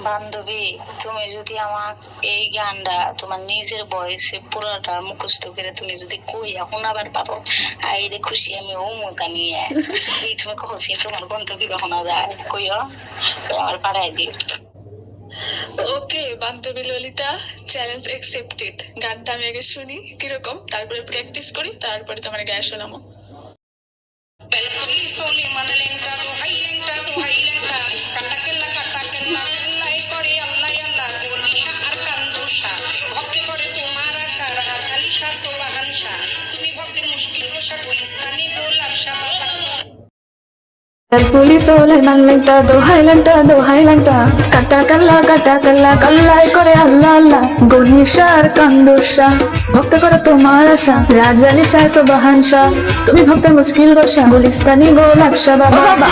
বান্ধবী, তুমি যদি আমার এই গানটা তোমার নিজের ভয়েসে পুরোটা মুখস্থ করে তুমি যদি কই এখন আবার পারো আইরে খুশি আমি ও মোটা নিয়ে এই তুমি কহছি তোমার কণ্ঠ কি কখনো যায় কইও আমার পাড়ায় দিও। ওকে বান্ধবী ললিতা, চ্যালেঞ্জ অ্যাকসেপ্টেড। গানটা আমি আগে শুনি কিরকম, তারপরে প্র্যাকটিস করি, তারপরে তোমার গায়ে শোনাবো। পুলিশ ওলাই মানলেনটা দোহাইলেনটা কাটা কাল্লা কাল্লাই করে আল্লাহ আল্লাহ গনিশার কান্দুসা ভক্ত করে তোমার আশা রাজালি শাহ সোবাহান শাহ তুমি ভক্তের মুশকিল গোসা গুলিস্তানি গোলাপ শাহ বাবা